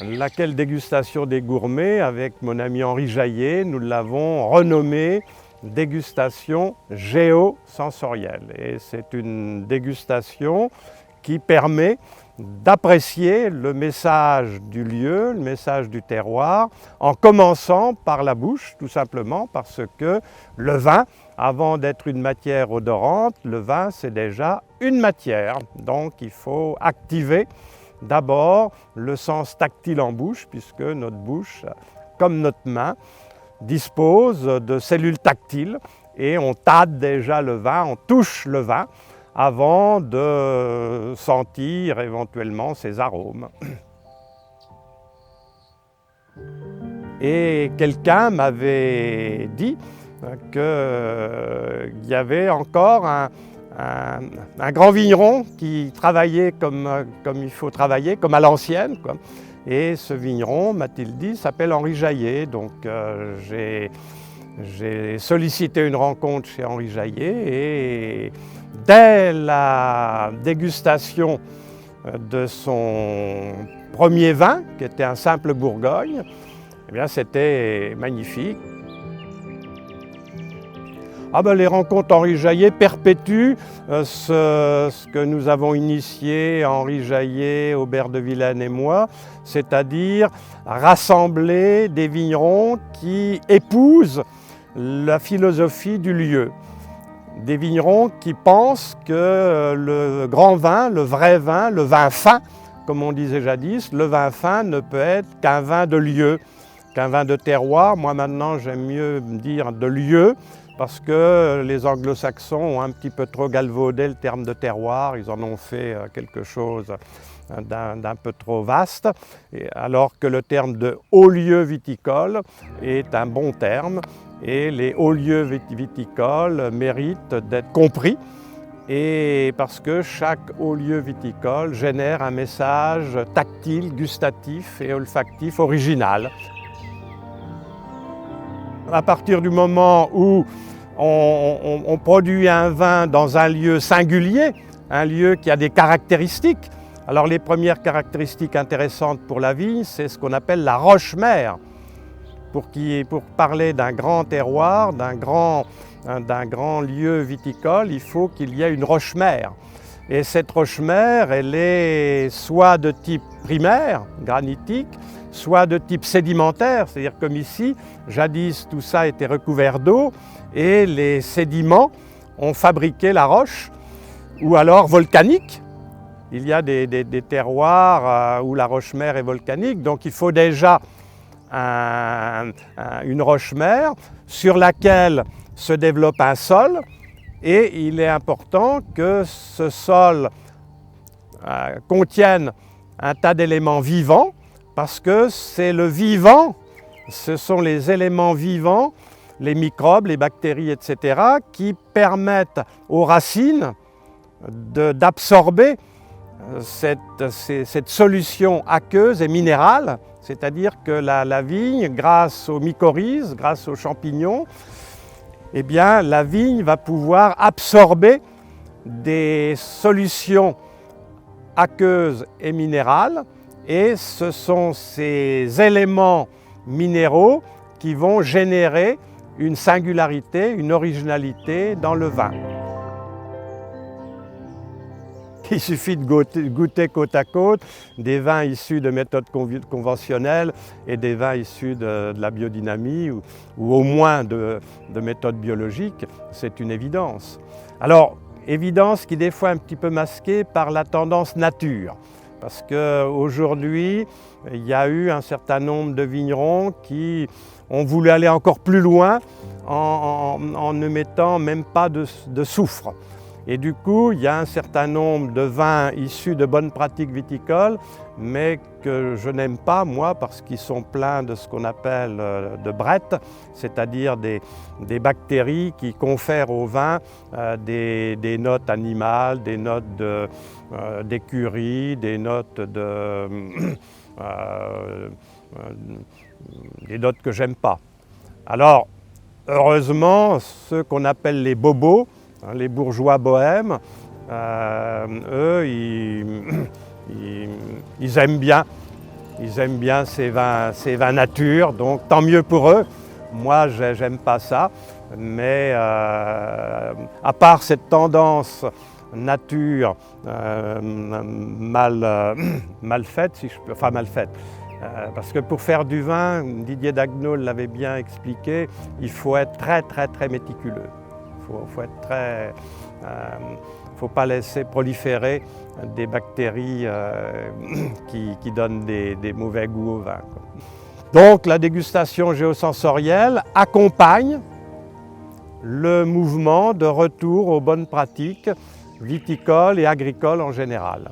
laquelle dégustation des gourmets, avec mon ami Henri Jaillet, nous l'avons renommée dégustation géosensorielle. Et c'est une dégustation qui permet d'apprécier le message du lieu, le message du terroir, en commençant par la bouche, tout simplement parce que le vin, avant d'être une matière odorante, le vin c'est déjà une matière. Donc il faut activer d'abord le sens tactile en bouche, puisque notre bouche, comme notre main, dispose de cellules tactiles et on tâte déjà le vin, on touche le vin avant de sentir éventuellement ses arômes. Et quelqu'un m'avait dit qu'il y avait encore un grand vigneron qui travaillait comme il faut travailler, comme à l'ancienne, quoi. Et ce vigneron, m'a-t-il dit, s'appelle Henri Jaillet. Donc j'ai sollicité une rencontre chez Henri Jaillet et dès la dégustation de son premier vin, qui était un simple Bourgogne, eh bien c'était magnifique. Les rencontres Henri Jaillet perpétuent ce que nous avons initié, Henri Jaillet, Aubert de Vilaine et moi, c'est-à-dire rassembler des vignerons qui épousent la philosophie du lieu. Des vignerons qui pensent que le grand vin, le vrai vin, le vin fin, comme on disait jadis, le vin fin ne peut être qu'un vin de lieu, qu'un vin de terroir. Moi maintenant j'aime mieux dire de lieu, parce que les anglo-saxons ont un petit peu trop galvaudé le terme de terroir, ils en ont fait quelque chose d'un peu trop vaste, alors que le terme de haut lieu viticole est un bon terme, et les hauts lieux viticoles méritent d'être compris, et parce que chaque haut lieu viticole génère un message tactile, gustatif et olfactif original. À partir du moment où on produit un vin dans un lieu singulier, un lieu qui a des caractéristiques. Alors les premières caractéristiques intéressantes pour la vigne, c'est ce qu'on appelle la roche-mère. Pour parler d'un grand terroir, d'un grand lieu viticole, il faut qu'il y ait une roche-mère. Et cette roche-mère, elle est soit de type primaire, granitique, soit de type sédimentaire, c'est-à-dire comme ici, jadis tout ça était recouvert d'eau et les sédiments ont fabriqué la roche, ou alors volcanique. Il y a des terroirs où la roche-mère est volcanique, donc il faut déjà une roche-mère sur laquelle se développe un sol, et il est important que ce sol contienne un tas d'éléments vivants, parce que c'est le vivant, ce sont les éléments vivants, les microbes, les bactéries, etc., qui permettent aux racines d'absorber cette solution aqueuse et minérale, c'est-à-dire que la vigne, grâce aux mycorhizes, grâce aux champignons, eh bien, la vigne va pouvoir absorber des solutions aqueuses et minérales, et ce sont ces éléments minéraux qui vont générer une singularité, une originalité dans le vin. Il suffit de goûter côte à côte des vins issus de méthodes conventionnelles et des vins issus de la biodynamie ou au moins de méthodes biologiques, c'est une évidence. Alors, évidence qui est des fois un petit peu masquée par la tendance nature. Parce qu'aujourd'hui, il y a eu un certain nombre de vignerons qui ont voulu aller encore plus loin en ne mettant même pas de soufre. Et du coup, il y a un certain nombre de vins issus de bonnes pratiques viticoles, mais que je n'aime pas, moi, parce qu'ils sont pleins de ce qu'on appelle de brette, c'est-à-dire des bactéries qui confèrent au vin des notes animales, des notes d'écurie, des notes des notes que j'aime pas. Alors, heureusement, ceux qu'on appelle les bobos, les bourgeois bohèmes, eux, ils aiment bien Ils aiment bien ces vins nature, donc tant mieux pour eux. Moi, j'aime pas ça, mais à part cette tendance nature mal faite, si je peux, enfin mal faite, parce que pour faire du vin, Didier Daguenaud l'avait bien expliqué, il faut être très méticuleux. Faut être très, faut pas laisser proliférer des bactéries qui donnent des mauvais goûts au vin, quoi. Donc la dégustation géosensorielle accompagne le mouvement de retour aux bonnes pratiques viticoles et agricoles en général.